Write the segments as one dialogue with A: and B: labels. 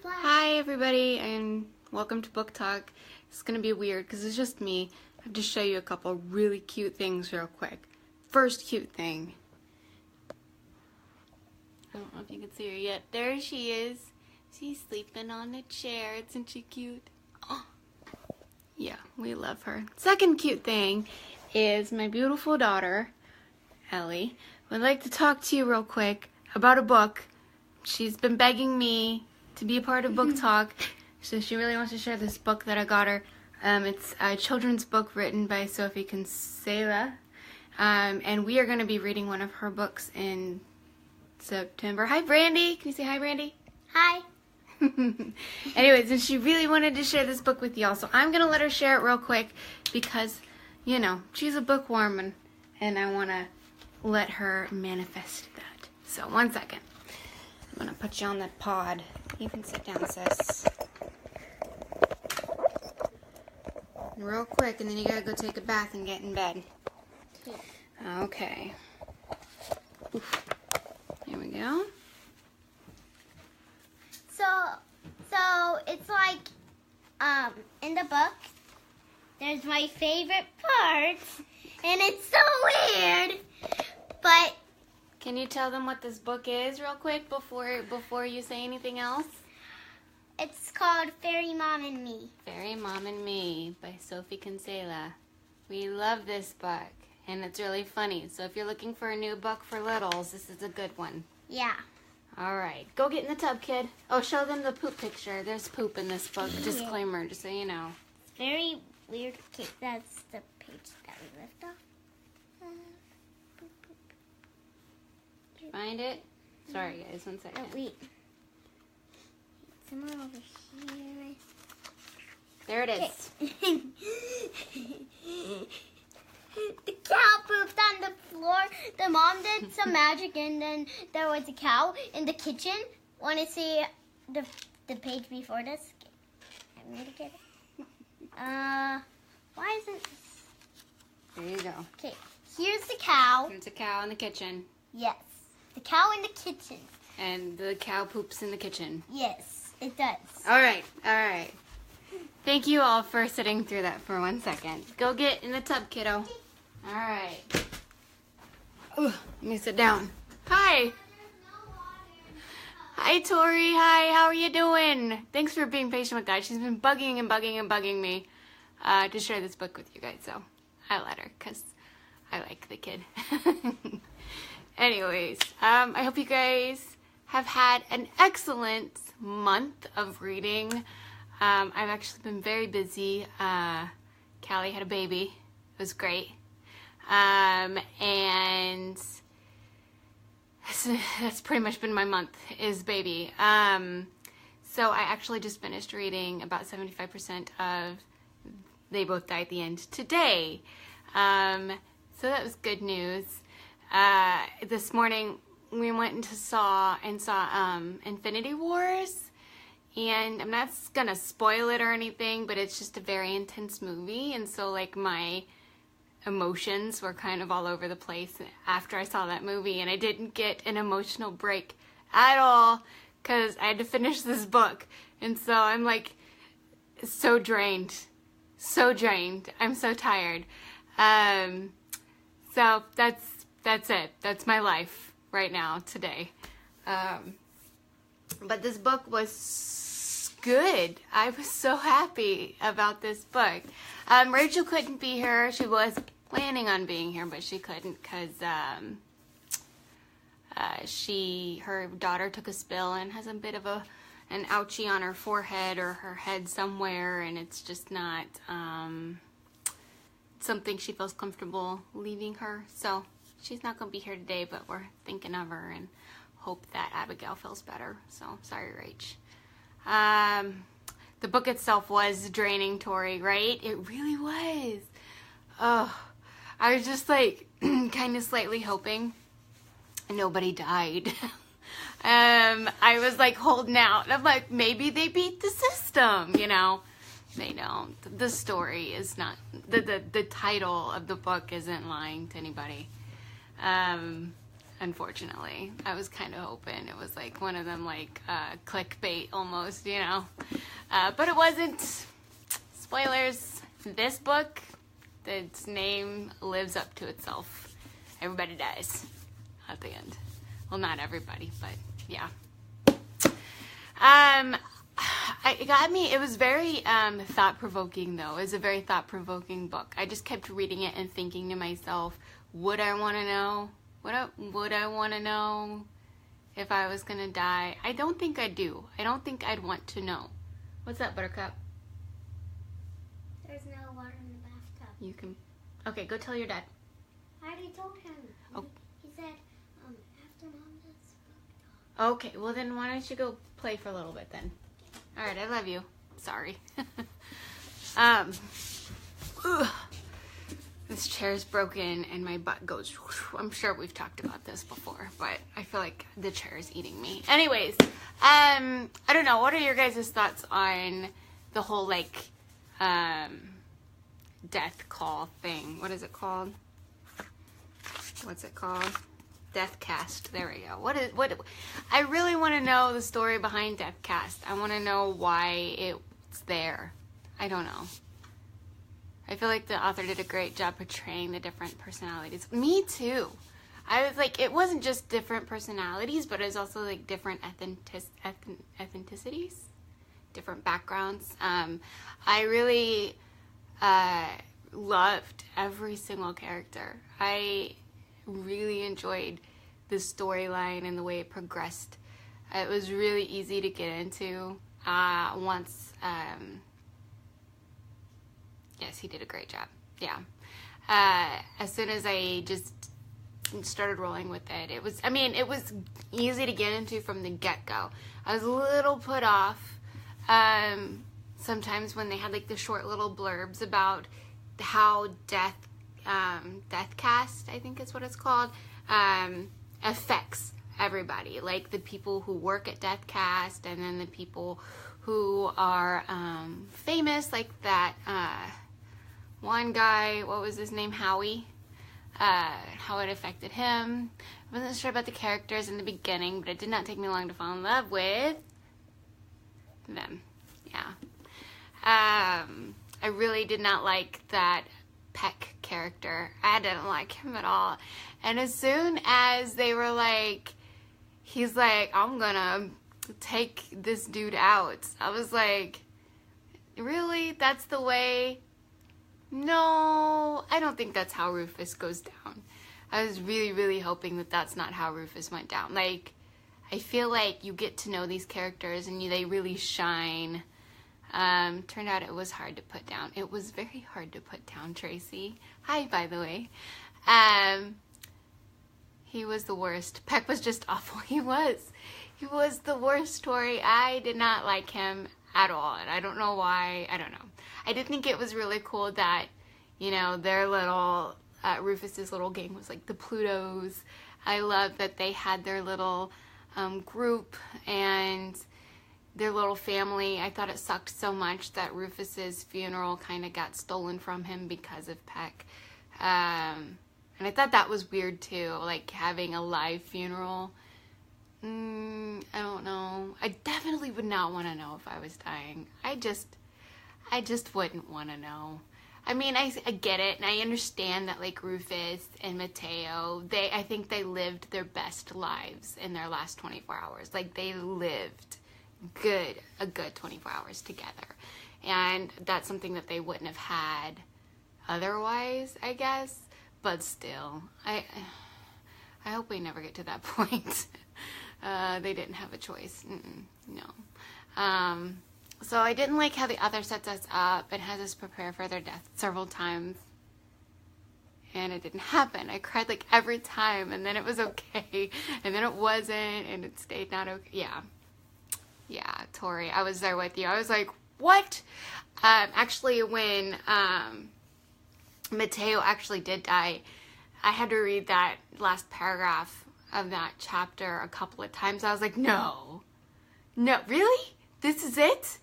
A: Hi everybody and welcome to Book Talk. It's gonna be weird because it's just me. I have to show you a couple really cute things real quick. First cute thing. I don't know if you can see her yet. There she is. She's sleeping on a chair. Isn't she cute? Oh. Yeah, we love her. Second cute thing is my beautiful daughter, Ellie, would like to talk to you real quick about a book. She's been begging me to be a part of Book Talk, so she really wants to share this book that I got her. It's a children's book written by Sophie Kinsella, and we are going to be reading one of her books in September. Hi, Brandy. Can you say hi, Brandy?
B: Hi.
A: Anyways, and she really wanted to share this book with y'all, so I'm going to let her share it real quick because, you know, she's a bookworm, and I want to let her manifest that. So, one second. I'm going to put you on that pod. You can sit down, sis. Real quick, and then you gotta go take a bath and get in bed. Okay. Oof. Here we go.
B: So it's like, in the book, there's my favorite parts, and it's so weird, but...
A: Can you tell them what this book is real quick before you say anything else?
B: It's called Fairy Mom and Me.
A: Fairy Mom and Me by Sophie Kinsella. We love this book, and it's really funny. So if you're looking for a new book for littles, this is a good one.
B: Yeah.
A: All right. Go get in the tub, kid. Oh, show them the poop picture. There's poop in this book.
B: Yeah.
A: Disclaimer, just so you know.
B: It's very weird. Okay, that's the page that we left off.
A: Find it? Sorry, guys. One second.
B: Oh, wait. Somewhere over here.
A: There it is.
B: The cow pooped on the floor. The mom did some magic, and then there was a cow in the kitchen. Want to see the page before this? I'm gonna get it. Why isn't this?
A: There you go.
B: Okay, here's the cow.
A: There's a cow in the kitchen.
B: Yes. The cow in the kitchen.
A: And the cow poops in the kitchen.
B: Yes, it does.
A: All right, all right. Thank you all for sitting through that for 1 second. Go get in the tub, kiddo. All right. Ooh, let me sit down. Hi. Hi, Tori. Hi, how are you doing? Thanks for being patient with guys. She's been bugging and bugging and bugging me to share this book with you guys, so I let her because I like the kid. Anyways, I hope you guys have had an excellent month of reading. I've actually been very busy. Callie had a baby. It was great. And that's pretty much been my month, is baby. So I actually just finished reading about 75% of They Both Die at the End today. So that was good news. This morning we went and saw Infinity Wars, and I'm not gonna spoil it or anything, but it's just a very intense movie, and so like my emotions were kind of all over the place after I saw that movie, and I didn't get an emotional break at all because I had to finish this book, and so I'm like so drained. I'm so tired. So that's it. That's my life right now, today. But this book was good. I was so happy about this book. Rachel couldn't be here. She was planning on being here, but she couldn't because her daughter took a spill and has a bit of an ouchie on her forehead or her head somewhere, and it's just not something she feels comfortable leaving her. So she's not going to be here today, but we're thinking of her and hope that Abigail feels better. So, sorry, Rach. The book itself was draining, Tori, right? It really was. Oh, I was just like kind of slightly hoping nobody died. I was like holding out. I'm like, maybe they beat the system, you know. They don't. The story is not, the title of the book isn't lying to anybody. unfortunately. I was kind of hoping it was like one of them like clickbait almost, you know. But it wasn't. Spoilers. This book, its name lives up to itself. Everybody dies at the end. Well, not everybody, but yeah. It got me. It was very thought-provoking, though. It was a very thought-provoking book. I just kept reading it and thinking to myself, would I want to know? Would I want to know if I was going to die? I don't think I do. I don't think I'd want to know. What's that, Buttercup?
B: There's no water in the bathtub.
A: You can... Okay, go tell your dad.
B: I already told him.
A: Oh.
B: He said, after Mom does book talk.
A: Okay, well then why don't you go play for a little bit then? Alright, I love you. Sorry. This chair is broken and my butt goes... I'm sure we've talked about this before, but I feel like the chair is eating me. Anyways, I don't know. What are your guys' thoughts on the whole, like, death call thing? What is it called? What's it called? Death Cast. There we go. What? I really want to know the story behind Death Cast. I want to know why it's there. I don't know. I feel like the author did a great job portraying the different personalities. Me too. I was like, it wasn't just different personalities, but it was also like different ethnicities, different backgrounds. I really loved every single character. I really enjoyed the storyline and the way it progressed. It was really easy to get into once. Yes, he did a great job. Yeah. As soon as I just started rolling with it, it was easy to get into from the get-go. I was a little put off sometimes when they had like the short little blurbs about how Death Cast, I think is what it's called, affects everybody. Like the people who work at Death Cast, and then the people who are famous, like that one guy, what was his name, Howie, how it affected him. I wasn't sure about the characters in the beginning, but it did not take me long to fall in love with them. Yeah. I really did not like that Peck character. I didn't like him at all. And as soon as they were like, he's like, I'm gonna take this dude out, I was like, really? That's the way? No, I don't think that's how Rufus goes down. I was really, really hoping that that's not how Rufus went down. Like, I feel like you get to know these characters and they really shine. Turned out it was hard to put down. It was very hard to put down, Tracy. Hi, by the way. He was the worst. Peck was just awful. He was the worst story. I did not like him at all, and I don't know why. I don't know. I did think it was really cool that, you know, their little, Rufus's little gang was like the Plutos. I love that they had their little group and their little family. I thought it sucked so much that Rufus's funeral kind of got stolen from him because of Peck. And I thought that was weird too, like having a live funeral. I don't know. I definitely would not want to know if I was dying. I just wouldn't want to know. I mean, I get it, and I understand that, like, Rufus and Mateo, I think they lived their best lives in their last 24 hours. Like, they lived a good 24 hours together. And that's something that they wouldn't have had otherwise, I guess. But still, I hope we never get to that point. They didn't have a choice. No. So I didn't like how the author sets us up and has us prepare for their death several times. And it didn't happen. I cried like every time, and then it was okay. And then it wasn't, and it stayed not okay. Yeah. Yeah, Tori, I was there with you. I was like, what? Actually, when Mateo actually did die, I had to read that last paragraph of that chapter a couple of times. I was like, no, really? This is it?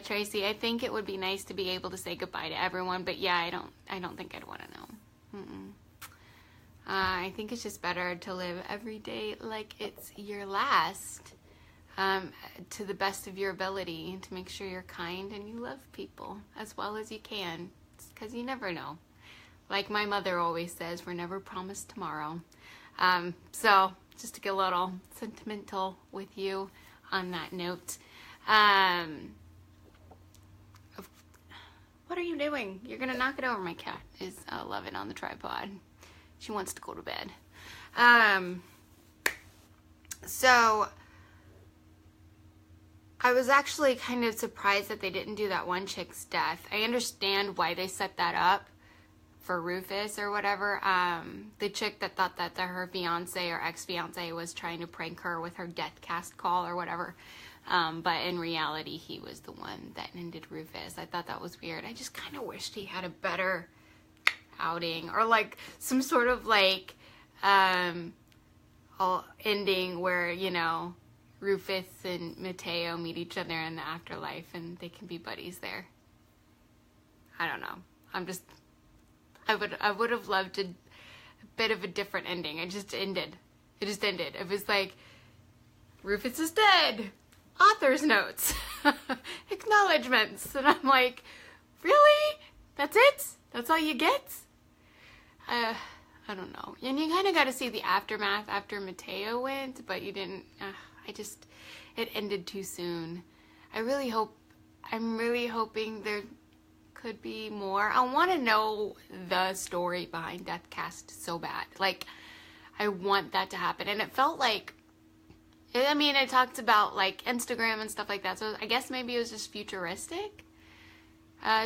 A: Tracy, I think it would be nice to be able to say goodbye to everyone, but yeah, I don't think I'd want to know. I think it's just better to live every day like it's your last, to the best of your ability, and to make sure you're kind and you love people as well as you can, because you never know. Like my mother always says, we're never promised tomorrow. So just to get a little sentimental with you on that note. What are you doing? You're gonna knock it over. My cat is loving on the tripod. She wants to go to bed. So I was actually kind of surprised that they didn't do that one chick's death. I understand why they set that up for Rufus or whatever. The chick that thought that her fiance or ex-fiance was trying to prank her with her death cast call or whatever. But in reality, he was the one that ended Rufus. I thought that was weird. I just kind of wished he had a better outing, or like some sort of like ending where, you know, Rufus and Mateo meet each other in the afterlife and they can be buddies there. I don't know. I would have loved a bit of a different ending. It just ended. It was like, Rufus is dead. Author's notes. Acknowledgements. And I'm like, really? That's it? That's all you get? I don't know. And you kind of got to see the aftermath after Mateo went, but you didn't. It ended too soon. I'm really hoping there could be more. I want to know the story behind Deathcast so bad. Like, I want that to happen. And it felt like, I mean, it talked about like Instagram and stuff like that. So I guess maybe it was just futuristic.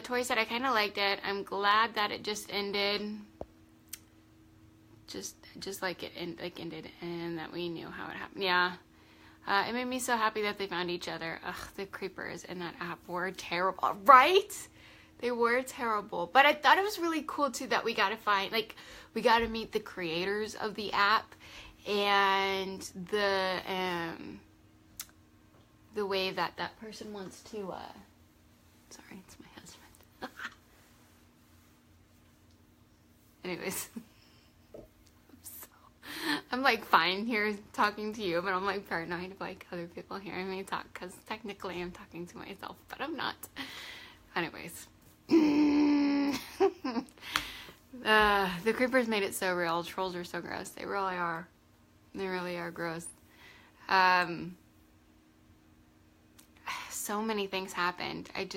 A: Tori said, I kind of liked it. I'm glad that it just ended. Just like it ended, and that we knew how it happened. Yeah. It made me so happy that they found each other. Ugh, the creepers in that app were terrible, right? They were terrible. But I thought it was really cool too that we got to meet the creators of the app, and the way that person wants to, sorry, it's my husband. Anyways. I'm like fine here talking to you, but I'm like paranoid of like other people hearing me talk, because technically I'm talking to myself, but I'm not. Anyways. The creepers made it so real. Trolls are so gross. They really are. They really are gross. So many things happened. I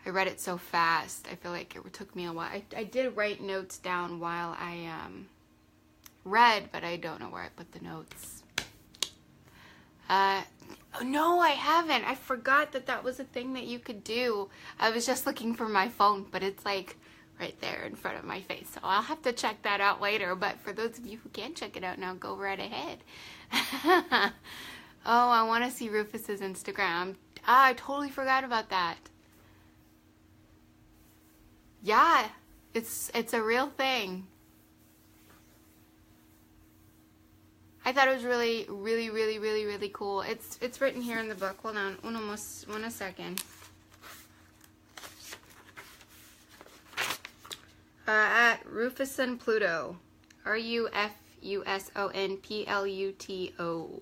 A: read it so fast. I feel like it took me a while. I did write notes down while I read, but I don't know where I put the notes. No, I haven't. I forgot that was a thing that you could do. I was just looking for my phone, but it's like right there in front of my face. So I'll have to check that out later. But for those of you who can check it out now, go right ahead. Oh, I want to see Rufus's Instagram. I totally forgot about that. Yeah, it's a real thing. I thought it was really, really, really, really, really cool. It's written here in the book. Hold on, one second. At Rufuson Pluto, RUFUSON PLUTO.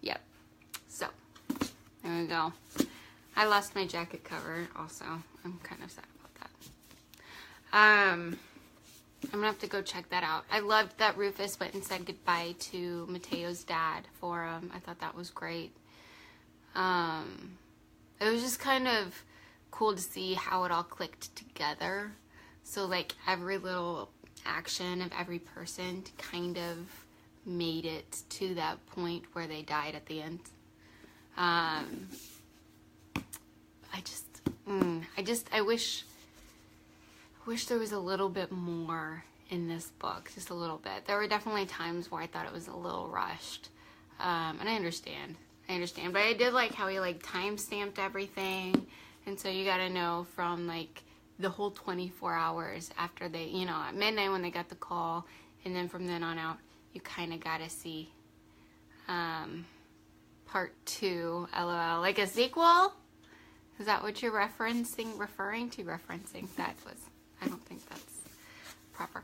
A: Yep. So there we go. I lost my jacket cover. Also, I'm kind of sad about that. I'm gonna have to go check that out. I loved that Rufus went and said goodbye to Mateo's dad for him. I thought that was great. It was just kind of cool to see how it all clicked together. So like every little action of every person kind of made it to that point where they died at the end. I wish there was a little bit more in this book, just a little bit. There were definitely times where I thought it was a little rushed, and I understand, but I did like how he like time-stamped everything, and so you gotta know from like the whole 24 hours after they, you know, at midnight when they got the call, and then from then on out, you kind of gotta see part 2, LOL, like a sequel? Is that what you're referring to? That was, I don't think that's proper.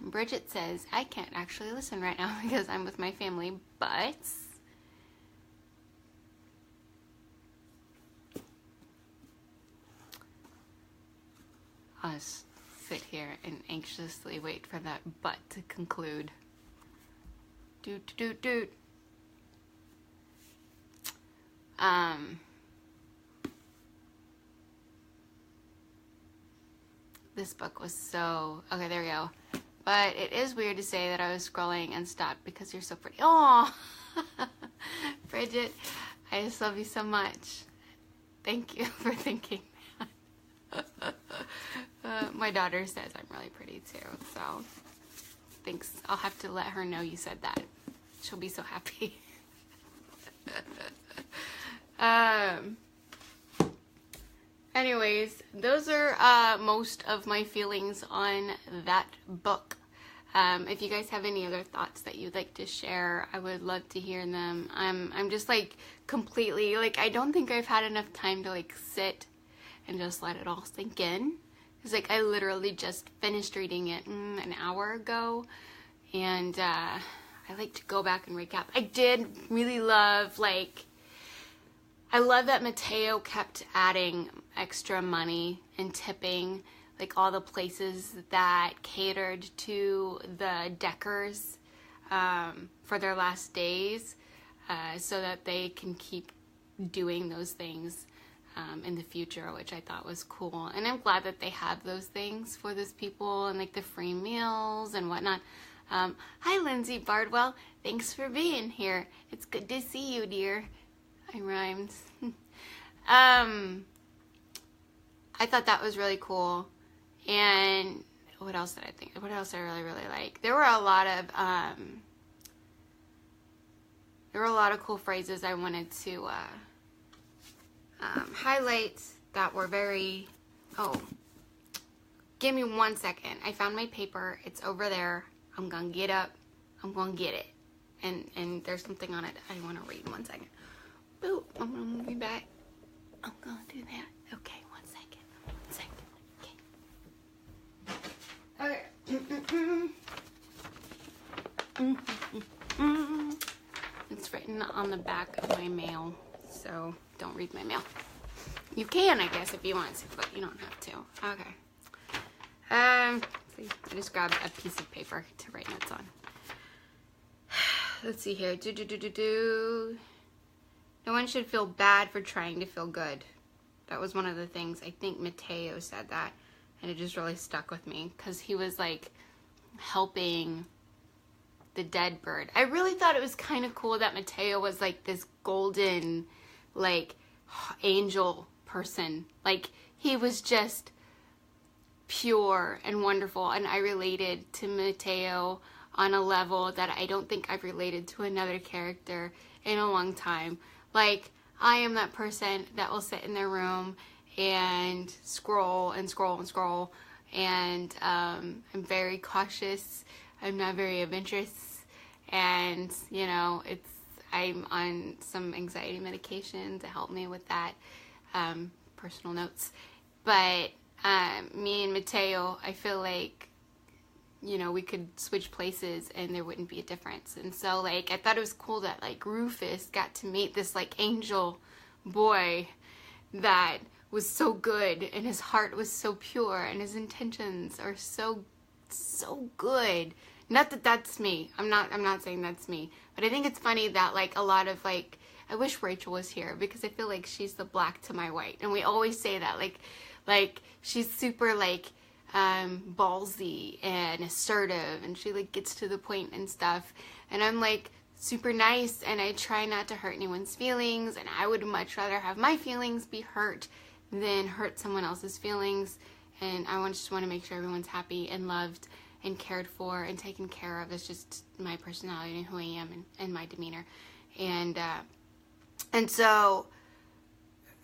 A: Bridget says, I can't actually listen right now because I'm with my family, but I'll just sit here and anxiously wait for that but to conclude. Doot, doot, doot. This book was so... Okay, there we go. But it is weird to say that I was scrolling and stopped because you're so pretty. Oh, Bridget, I just love you so much. Thank you for thinking that. My daughter says I'm really pretty too, so thanks. I'll have to let her know you said that. She'll be so happy. Anyways, those are most of my feelings on that book. If you guys have any other thoughts that you'd like to share, I would love to hear them. I'm just like completely, like, I don't think I've had enough time to like sit and just let it all sink in. Because like I literally just finished reading it an hour ago, and I like to go back and recap. I did really love, like, I love that Mateo kept adding extra money and tipping, like all the places that catered to the Deckers for their last days, so that they can keep doing those things in the future, which I thought was cool. And I'm glad that they have those things for those people, and like the free meals and whatnot. Hi, Lindsay Bardwell. Thanks for being here. It's good to see you, dear. I rhymed. I thought that was really cool. And what else did I think? What else I really, really like? There were a lot of cool phrases I wanted to highlight that were very... Oh, give me 1 second. I found my paper. It's over there. I'm gonna get up. I'm gonna get it. And there's something on it I want to read. 1 second. Boop. I'm gonna move you back. I'm gonna do that. Okay, 1 second. 1 second. Okay. It's written on the back of my mail, so don't read my mail. You can, I guess, if you want to, but you don't have to. Okay. See, I just grabbed a piece of paper to write notes on. Let's see here. No one should feel bad for trying to feel good. That was one of the things. I think Mateo said that, and it just really stuck with me because he was like helping the dead bird. I really thought it was kind of cool that Mateo was like this golden, like, angel person. Like, he was just pure and wonderful, and I related to Mateo on a level that I don't think I've related to another character in a long time. Like, I am that person that will sit in their room and scroll and scroll and scroll, and I'm very cautious. I'm not very adventurous, and, you know, I'm on some anxiety medication to help me with that, personal notes. But me and Mateo, I feel like, you know, we could switch places and there wouldn't be a difference. And so, like, I thought it was cool that, like, Rufus got to meet this, like, angel boy that was so good, and his heart was so pure, and his intentions are so good. Not that that's me. I'm not saying that's me. But I think it's funny that, like, a lot of, like, I wish Rachel was here, because I feel like she's the black to my white. And we always say that, like she's super, like, ballsy and assertive, and she, like, gets to the point and stuff. And I'm, like, super nice, and I try not to hurt anyone's feelings, and I would much rather have my feelings be hurt than hurt someone else's feelings. And I just want to make sure everyone's happy and loved and cared for and taken care of. It's just my personality and who I am, and my demeanor. And so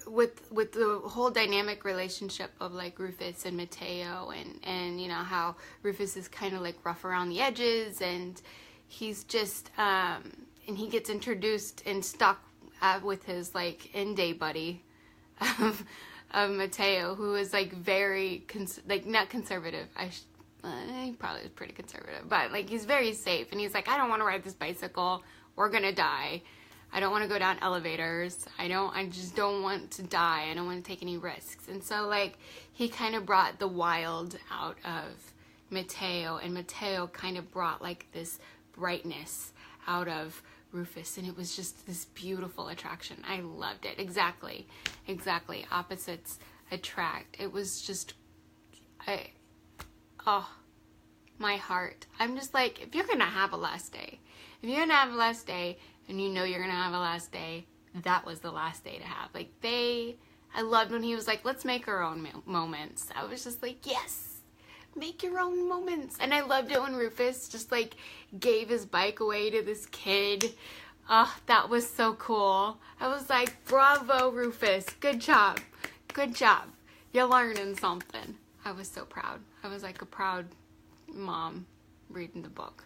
A: with the whole dynamic relationship of, like, Rufus and Mateo, and you know how Rufus is kind of, like, rough around the edges, and he's just and he gets introduced and stuck with his, like, in-day buddy of Mateo, who is, like, very not conservative. he probably was pretty conservative, but like he's very safe, and he's like, I don't want to ride this bicycle. We're gonna die. I don't want to go down elevators. I just don't want to die. I don't want to take any risks. And so like he kind of brought the wild out of Mateo, and Mateo kind of brought like this brightness out of Rufus, and it was just this beautiful attraction. I loved it. Exactly. Opposites attract. It was just, my heart. I'm just like, if you're gonna have a last day, and you know you're gonna have a last day, that was the last day to have. Like I loved when he was like, let's make our own moments. I was just like, yes, make your own moments. And I loved it when Rufus just like gave his bike away to this kid. Oh, that was so cool. I was like, bravo, Rufus. Good job. You're learning something. I was so proud. I was like a proud mom reading the book.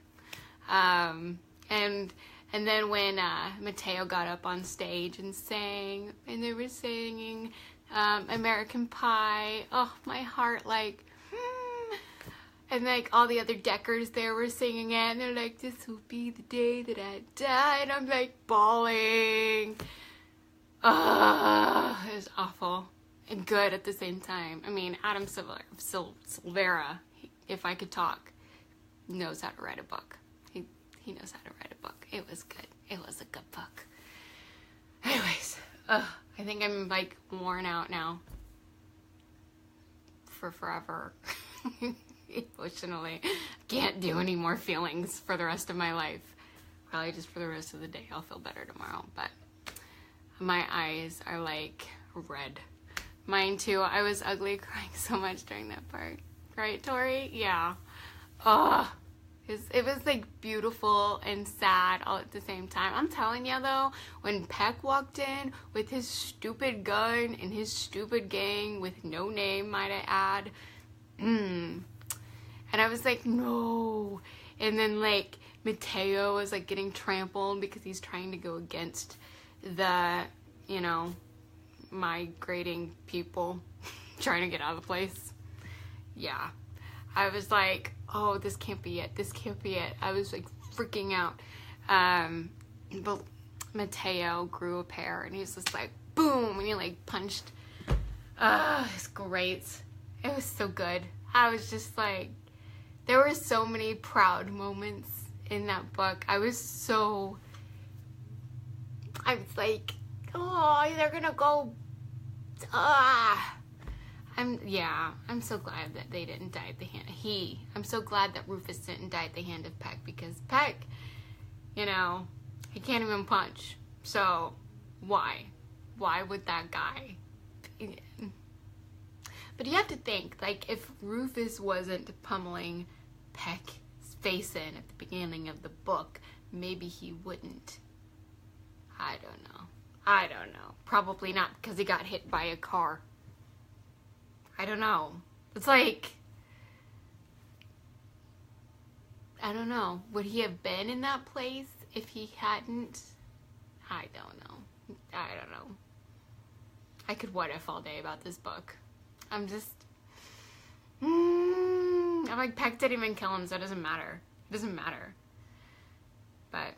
A: And then when Mateo got up on stage and sang, and they were singing American Pie, oh, my heart, like, and like all the other Deckers there were singing it, and they're like, this will be the day that I die, and I'm like bawling. It was awful and good at the same time. I mean, Adam SILvERA, if I could talk, knows how to write a book. He knows how to write a book. It was good. It was a good book. Anyways, I think I'm like worn out now. For forever. Emotionally. Can't do any more feelings for the rest of my life. Probably just for the rest of the day. I'll feel better tomorrow. But my eyes are like red. Mine too. I was ugly crying so much during that part. Right, Tori? Yeah. It was like beautiful and sad all at the same time. I'm telling you though, when Peck walked in with his stupid gun and his stupid gang with no name, might I add, and I was like, no. And then like Mateo was like getting trampled because he's trying to go against the, migrating people trying to get out of the place. Yeah. I was like, oh, this can't be it. I was like freaking out. But Mateo grew a pair, and he was just like, boom, and he like punched. It's great. It was so good. I was just like, there were so many proud moments in that book. I was like, oh, they're gonna go, I'm so glad that they didn't die at the hand. I'm so glad that Rufus didn't die at the hand of Peck, because Peck, he can't even punch. So why would that guy? But you have to think, like, if Rufus wasn't pummeling Peck's face in at the beginning of the book, maybe he wouldn't. I don't know. Probably not, because he got hit by a car. I don't know. It's like, I don't know. Would he have been in that place if he hadn't? I don't know. I could what if all day about this book. I'm like, Peck didn't even kill him, so it doesn't matter. But,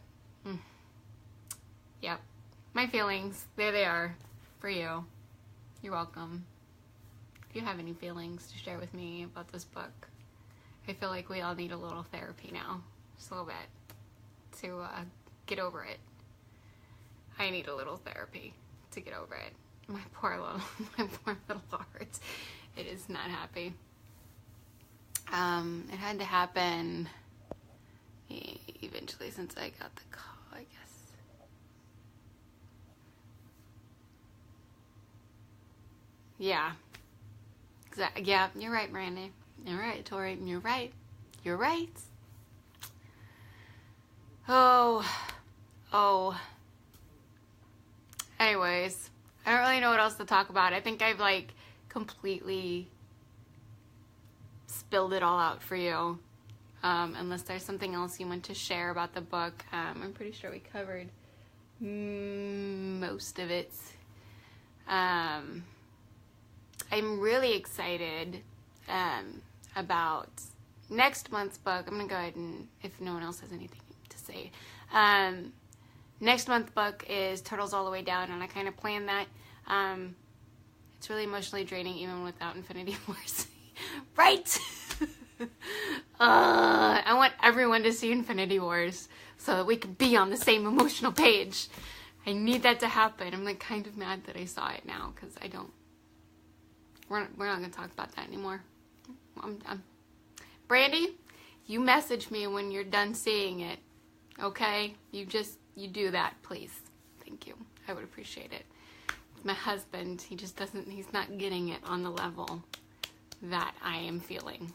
A: yep. My feelings, there they are, for you. You're welcome. If you have any feelings to share with me about this book, I feel like we all need a little therapy now, just a little bit, to get over it. I need a little therapy to get over it. My poor little heart. It is not happy. It had to happen eventually, since I got the call, I guess. Yeah. Yeah, you're right, Miranda. You're right, Tori. You're right. Oh. Anyways, I don't really know what else to talk about. I think I've like completely spilled it all out for you. Unless there's something else you want to share about the book. I'm pretty sure we covered most of it. I'm really excited about next month's book, I'm going to go ahead and, if no one else has anything to say, next month's book is Turtles All the Way Down, and I kind of planned that. It's really emotionally draining even without Infinity Wars. Right? I want everyone to see Infinity Wars so that we can be on the same emotional page. I need that to happen. I'm like kind of mad that I saw it now because I don't. We're not going to talk about that anymore. Brandy, you message me when you're done seeing it. Okay? You do that, please. Thank you. I would appreciate it. My husband, he's not getting it on the level that I am feeling.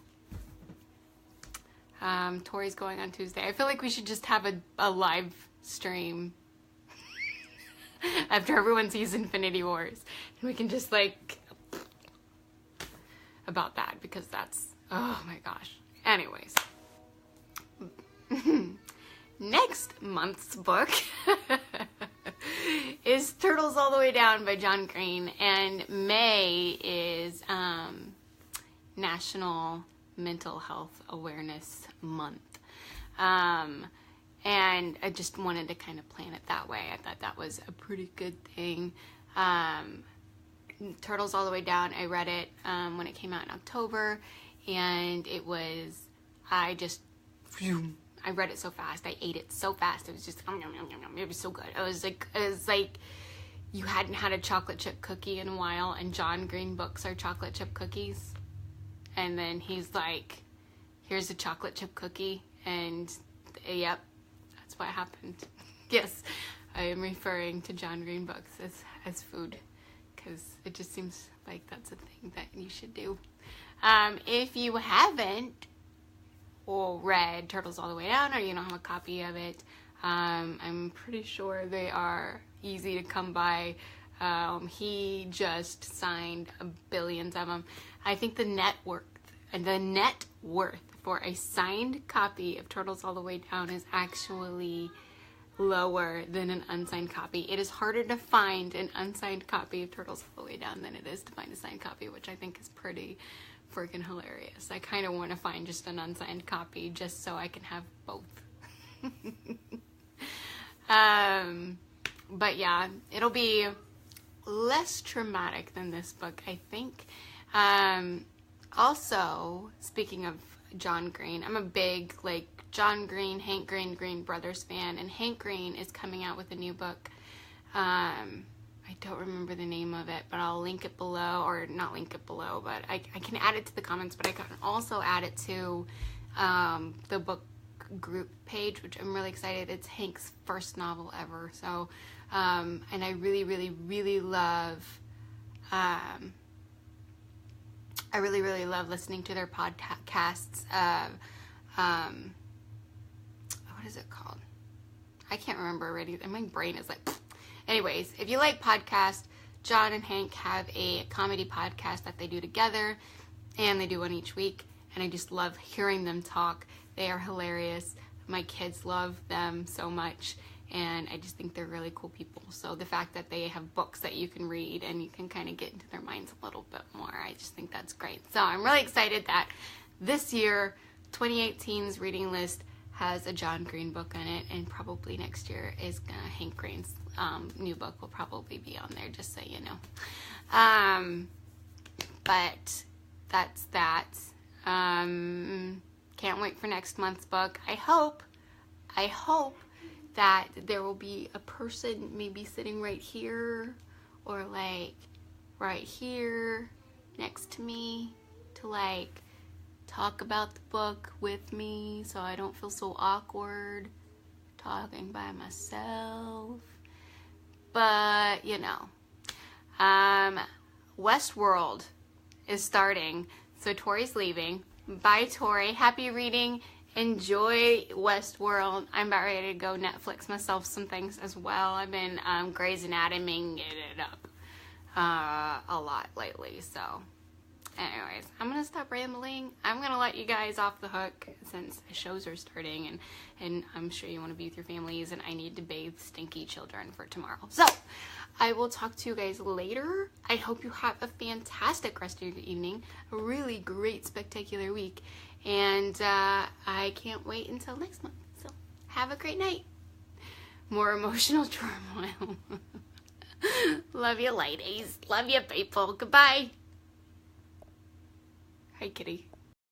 A: Tori's going on Tuesday. I feel like we should just have a live stream after everyone sees Infinity Wars. And we can just like, about that, because that's, oh my gosh. Anyways. Next month's book is Turtles All the Way Down by John Green, and May is National Mental Health Awareness Month. And I just wanted to kind of plan it that way. I thought that was a pretty good thing. Turtles All the Way Down, I read it when it came out in October, and it was, I read it so fast. I ate it so fast. It was just, it was so good. It was like you hadn't had a chocolate chip cookie in a while, and John Green books are chocolate chip cookies. And then he's like, here's a chocolate chip cookie, and yep, that's what happened. Yes, I am referring to John Green books as food, because it just seems like that's a thing that you should do. If you haven't read Turtles All the Way Down, or you don't have a copy of it, I'm pretty sure they are easy to come by. He just signed billions of them. I think the net worth for a signed copy of Turtles All the Way Down is actually lower than an unsigned copy. It is harder to find an unsigned copy of Turtles All the Way Down than it is to find a signed copy, which I think is pretty freaking hilarious. I kind of want to find just an unsigned copy just so I can have both. But yeah, it'll be less traumatic than this book, I think. Also, speaking of John Green, I'm a big John Green, Hank Green, Green Brothers fan, and Hank Green is coming out with a new book. I don't remember the name of it, but I'll link it below, or not link it below, but I can add it to the comments, but I can also add it to the book group page, which I'm really excited. It's Hank's first novel ever, so, and I really, really, really love, I really, really love listening to their podcasts of, what is it called? I can't remember already. My brain is like, anyways, if you like podcasts, John and Hank have a comedy podcast that they do together, and they do one each week, and I just love hearing them talk. They are hilarious. My kids love them so much, and I just think they're really cool people. So the fact that they have books that you can read and you can kind of get into their minds a little bit more, I just think that's great. So I'm really excited that this year, 2018's reading list has a John Green book in it, and probably next year is Hank Green's new book will probably be on there, just so you know. But that's that. Can't wait for next month's book. I hope that there will be a person maybe sitting right here, or like right here next to me, to like talk about the book with me, so I don't feel so awkward talking by myself. But you know, Westworld is starting, so Tori's leaving. Bye, Tori. Happy reading. Enjoy Westworld. I'm about ready to go Netflix myself some things as well. I've been Grey's Anatomying it up a lot lately, so anyways, I'm gonna stop rambling. I'm gonna let you guys off the hook since shows are starting, and I'm sure you want to be with your families, and I need to bathe stinky children for tomorrow. So I will talk to you guys later. I hope you have a fantastic rest of your evening, a really great, spectacular week, and I can't wait until next month. So have a great night. More emotional turmoil. Love you, ladies. Love you, people. Goodbye. Hi, kitty.